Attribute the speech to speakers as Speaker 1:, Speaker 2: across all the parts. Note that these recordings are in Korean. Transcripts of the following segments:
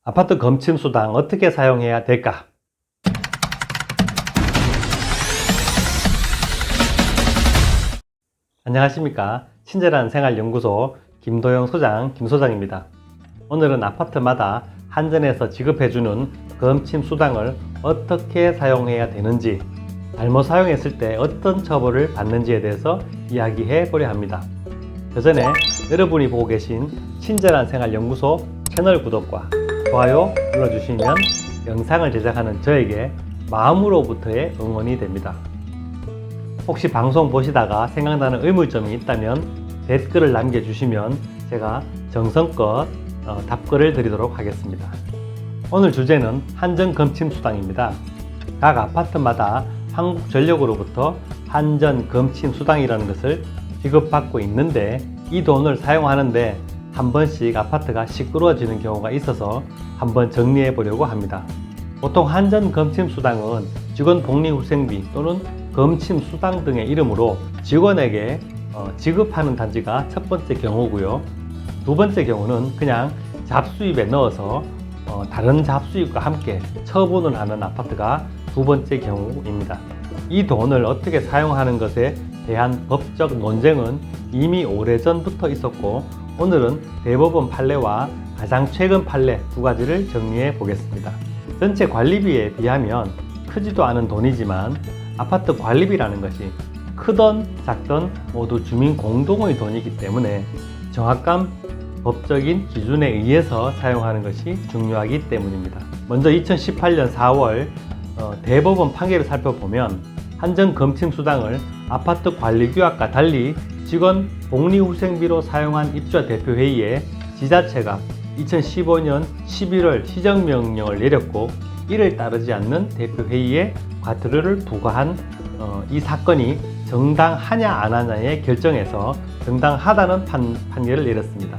Speaker 1: 아파트 검침 수당 어떻게 사용해야 될까? 안녕하십니까. 친절한 생활연구소 김도영 소장 김소장입니다. 오늘은 아파트마다 한전에서 지급해주는 검침 수당을 어떻게 사용해야 되는지, 잘못 사용했을 때 어떤 처벌을 받는지에 대해서 이야기해 보려 합니다. 그 전에 여러분이 보고 계신 친절한 생활연구소 채널 구독과 좋아요 눌러주시면 영상을 제작하는 저에게 마음으로부터의 응원이 됩니다. 혹시 방송 보시다가 생각나는 의문점이 있다면 댓글을 남겨주시면 제가 정성껏 답글을 드리도록 하겠습니다. 오늘 주제는 한전 검침 수당입니다. 각 아파트마다 한국전력으로부터 한전 검침 수당이라는 것을 지급받고 있는데, 이 돈을 사용하는데 한 번씩 아파트가 시끄러워지는 경우가 있어서 한번 정리해 보려고 합니다. 보통 한전 검침 수당은 직원 복리후생비 또는 검침 수당 등의 이름으로 직원에게 지급하는 단지가 첫 번째 경우고요. 두 번째 경우는 그냥 잡수입에 넣어서 다른 잡수입과 함께 처분을 하는 아파트가 두 번째 경우입니다. 이 돈을 어떻게 사용하는 것에 대한 법적 논쟁은 이미 오래전부터 있었고, 오늘은 대법원 판례와 가장 최근 판례 두 가지를 정리해 보겠습니다. 전체 관리비에 비하면 크지도 않은 돈이지만 아파트 관리비라는 것이 크던 작던 모두 주민 공동의 돈이기 때문에 정확한 법적인 기준에 의해서 사용하는 것이 중요하기 때문입니다. 먼저 2018년 4월 대법원 판결을 살펴보면 한전 검침 수당을 아파트 관리규약과 달리 직원 복리후생비로 사용한 입주자 대표회의에 지자체가 2015년 11월 시정명령을 내렸고, 이를 따르지 않는 대표회의에 과태료를 부과한 이 사건이 정당하냐 안 하냐의 결정에서 정당하다는 판결을 내렸습니다.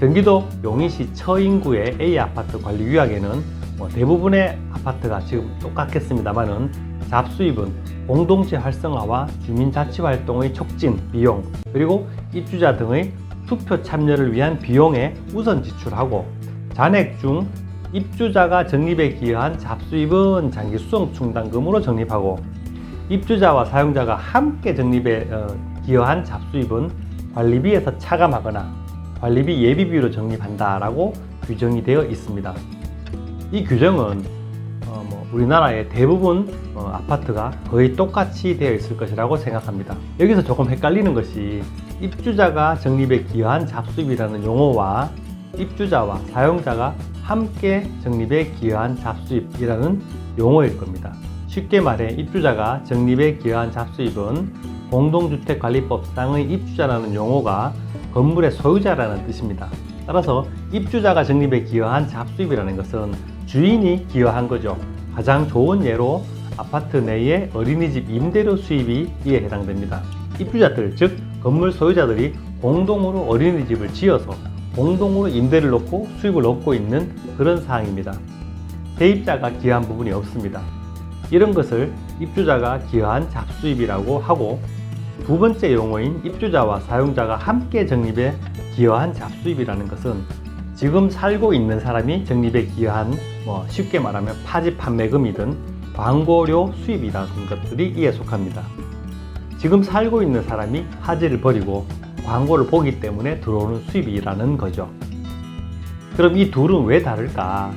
Speaker 1: 경기도 용인시 처인구의 A아파트 관리규약에는 대부분의 아파트가 지금 똑같겠습니다만은 잡수입은 공동체 활성화와 주민자치활동의 촉진 비용, 그리고 입주자 등의 투표 참여를 위한 비용에 우선 지출하고, 잔액 중 입주자가 적립에 기여한 잡수입은 장기 수송 충당금으로 적립하고, 입주자와 사용자가 함께 적립에 기여한 잡수입은 관리비에서 차감하거나 관리비 예비비로 적립한다라고 규정이 되어 있습니다. 이 규정은 우리나라의 대부분 아파트가 거의 똑같이 되어 있을 것이라고 생각합니다. 여기서 조금 헷갈리는 것이 입주자가 적립에 기여한 잡수입이라는 용어와 입주자와 사용자가 함께 적립에 기여한 잡수입이라는 용어일 겁니다. 쉽게 말해 입주자가 적립에 기여한 잡수입은 공동주택관리법상의 입주자라는 용어가 건물의 소유자라는 뜻입니다. 따라서 입주자가 적립에 기여한 잡수입이라는 것은 주인이 기여한 거죠. 가장 좋은 예로 아파트 내의 어린이집 임대료 수입이 이에 해당됩니다. 입주자들, 즉 건물 소유자들이 공동으로 어린이집을 지어서 공동으로 임대를 놓고 수입을 얻고 있는 그런 사항입니다. 세입자가 기여한 부분이 없습니다. 이런 것을 입주자가 기여한 잡수입이라고 하고, 두 번째 용어인 입주자와 사용자가 함께 적립에 기여한 잡수입이라는 것은 지금 살고 있는 사람이 적립에 기여한, 쉽게 말하면 파지 판매금이든 광고료 수입이라는 것들이 이에 속합니다. 지금 살고 있는 사람이 파지를 버리고 광고를 보기 때문에 들어오는 수입이라는 거죠. 그럼 이 둘은 왜 다를까?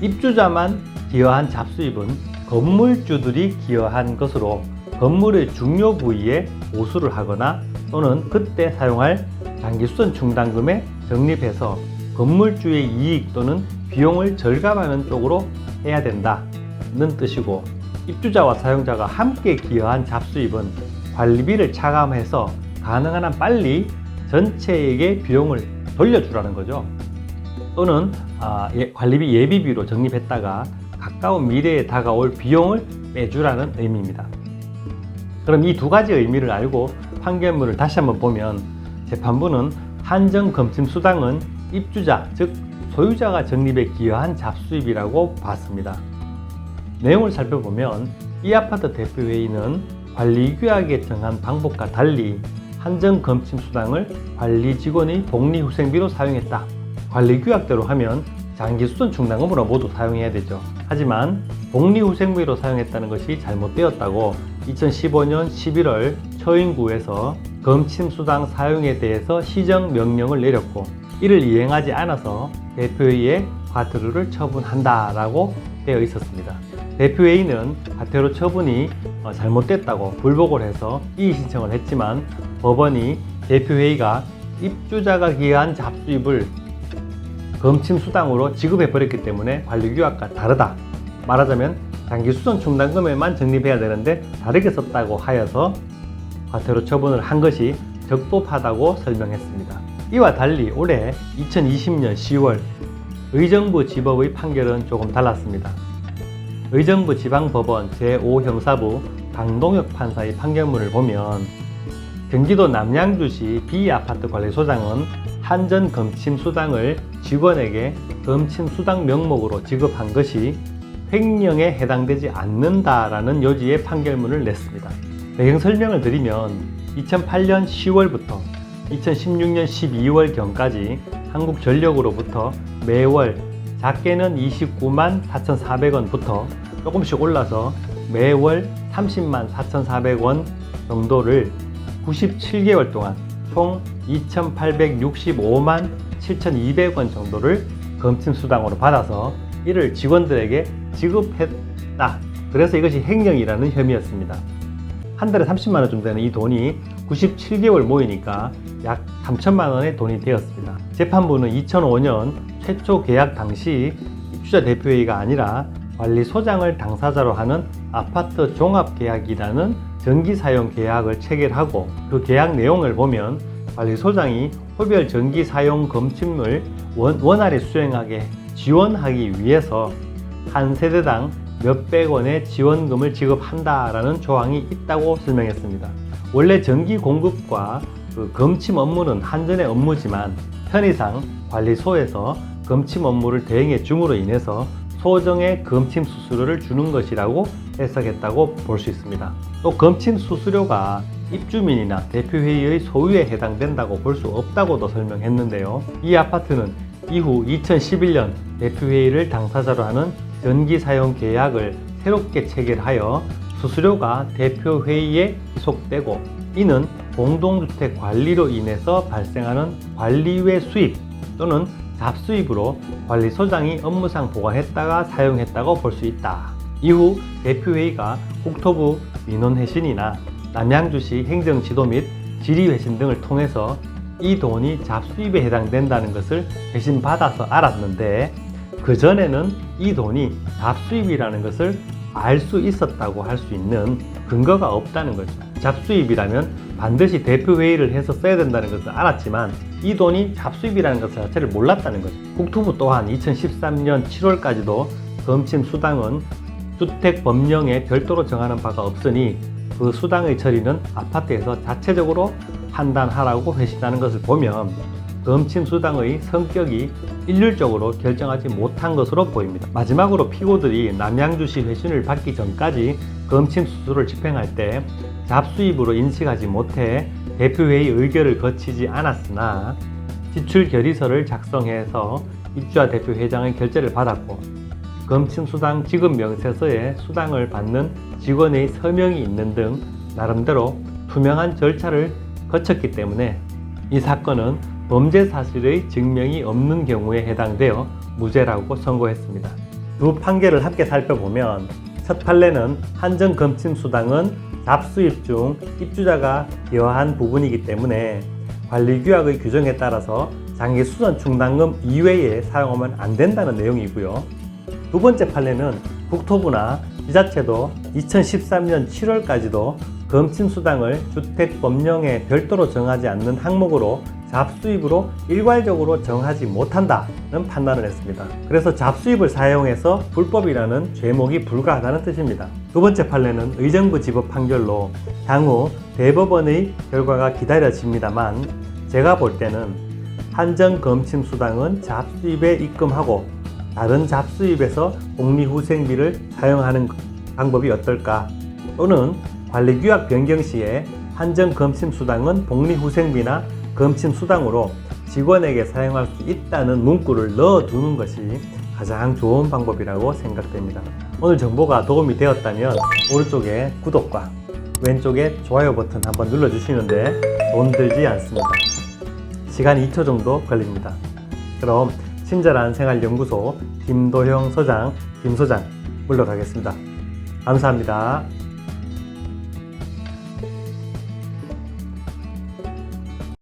Speaker 1: 입주자만 기여한 잡수입은 건물주들이 기여한 것으로 건물의 중요 부위에 보수를 하거나 또는 그때 사용할 장기수선 충당금에 적립해서 건물주의 이익 또는 비용을 절감하는 쪽으로 해야 된다는 뜻이고, 입주자와 사용자가 함께 기여한 잡수입은 관리비를 차감해서 가능한 한 빨리 전체에게 비용을 돌려주라는 거죠. 또는 관리비 예비비로 적립했다가 가까운 미래에 다가올 비용을 빼주라는 의미입니다. 그럼 이 두 가지 의미를 알고 판결문을 다시 한번 보면 재판부는 한전 검침 수당은 입주자, 즉 소유자가 적립에 기여한 잡수입이라고 봤습니다. 내용을 살펴보면 이 아파트 대표회의는 관리규약에 정한 방법과 달리 한전 검침 수당을 관리 직원의 복리후생비로 사용했다. 관리규약대로 하면 장기수선 충당금으로 모두 사용해야 되죠. 하지만 복리후생비로 사용했다는 것이 잘못되었다고 2015년 11월 처인구에서 검침수당 사용에 대해서 시정명령을 내렸고, 이를 이행하지 않아서 대표회의에 과태료를 처분한다라고 되어 있었습니다. 대표회의는 과태료 처분이 잘못됐다고 불복을 해서 이의 신청을 했지만, 법원이 대표회의가 입주자가 기여한 잡수입을 검침수당으로 지급해버렸기 때문에 관리규약과 다르다, 말하자면 장기수선 충당금에만 적립해야 되는데 다르게 썼다고 하여서 과태료 처분을 한 것이 적법하다고 설명했습니다. 이와 달리 올해 2020년 10월 의정부 지법의 판결은 조금 달랐습니다. 의정부 지방법원 제5형사부 강동혁 판사의 판결문을 보면, 경기도 남양주시 B아파트 관리소장은 한전 검침수당을 직원에게 검침수당 명목으로 지급한 것이 횡령에 해당되지 않는다라는 요지의 판결문을 냈습니다. 배경 설명을 드리면 2008년 10월부터 2016년 12월경까지 한국전력으로부터 매월 작게는 29만 4,400원부터 조금씩 올라서 매월 30만 4,400원 정도를 97개월 동안 총 2,865만 7,200원 정도를 검침수당으로 받아서 이를 직원들에게 지급했다. 그래서 이것이 횡령이라는 혐의였습니다. 한 달에 30만 원 정도 되는 이 돈이 97개월 모이니까 약 3천만 원의 돈이 되었습니다. 재판부는 2005년 최초 계약 당시 입주자 대표회의가 아니라 관리소장을 당사자로 하는 아파트 종합계약이라는 전기사용 계약을 체결하고, 그 계약 내용을 보면 관리소장이 호별 전기사용 검침을 원활히 수행하게 지원하기 위해서 한 세대당 몇백 원의 지원금을 지급한다라는 조항이 있다고 설명했습니다. 원래 전기 공급과 검침 업무는 한전의 업무지만 편의상 관리소에서 검침 업무를 대행해 줌으로 인해서 소정의 검침 수수료를 주는 것이라고 해석했다고 볼 수 있습니다. 또 검침 수수료가 입주민이나 대표회의의 소유에 해당된다고 볼 수 없다고도 설명했는데요. 이 아파트는 이후 2011년 대표회의를 당사자로 하는 전기사용 계약을 새롭게 체결하여 수수료가 대표회의에 기속되고, 이는 공동주택 관리로 인해서 발생하는 관리외 수입 또는 잡수입으로 관리소장이 업무상 보관했다가 사용했다고 볼 수 있다. 이후 대표회의가 국토부 민원회신이나 남양주시 행정지도 및 지리회신 등을 통해서 이 돈이 잡수입에 해당된다는 것을 회신받아서 알았는데, 그전에는 이 돈이 잡수입이라는 것을 알 수 있었다고 할 수 있는 근거가 없다는 거죠. 잡수입이라면 반드시 대표회의를 해서 써야 된다는 것을 알았지만 이 돈이 잡수입이라는 것 자체를 몰랐다는 거죠. 국토부 또한 2013년 7월까지도 검침 수당은 주택법령에 별도로 정하는 바가 없으니 그 수당의 처리는 아파트에서 자체적으로 판단하라고 회신하는 것을 보면 검침 수당의 성격이 일률적으로 결정하지 못한 것으로 보입니다. 마지막으로 피고들이 남양주시 회신을 받기 전까지 검침 수수를 집행할 때 잡수입으로 인식하지 못해 대표회의 의결을 거치지 않았으나 지출 결의서를 작성해서 입주자 대표회장의 결재를 받았고, 검침 수당 지급 명세서에 수당을 받는 직원의 서명이 있는 등 나름대로 투명한 절차를 거쳤기 때문에 이 사건은 범죄 사실의 증명이 없는 경우에 해당되어 무죄라고 선고했습니다. 두 판결을 함께 살펴보면, 첫 판례는 한전 검침 수당은 잡수입 중 입주자가 기여한 부분이기 때문에 관리규약의 규정에 따라서 장기수선 충당금 이외에 사용하면 안 된다는 내용이고요. 두 번째 판례는 국토부나 지자체도 2013년 7월까지도 검침 수당을 주택법령에 별도로 정하지 않는 항목으로 잡수입으로 일괄적으로 정하지 못한다는 판단을 했습니다. 그래서 잡수입을 사용해서 불법이라는 죄목이 불가하다는 뜻입니다. 두 번째 판례는 의정부 지법 판결로 향후 대법원의 결과가 기다려집니다만, 제가 볼 때는 한전 검침 수당은 잡수입에 입금하고 다른 잡수입에서 복리후생비를 사용하는 방법이 어떨까, 또는 관리규약 변경 시에 한전 검침 수당은 복리후생비나 검침 수당으로 직원에게 사용할 수 있다는 문구를 넣어두는 것이 가장 좋은 방법이라고 생각됩니다. 오늘 정보가 도움이 되었다면 오른쪽에 구독과 왼쪽에 좋아요 버튼 한번 눌러주시는데 돈 들지 않습니다. 시간 2초 정도 걸립니다. 그럼 친절한 생활연구소 김도형 소장, 김 소장 물러가겠습니다. 감사합니다.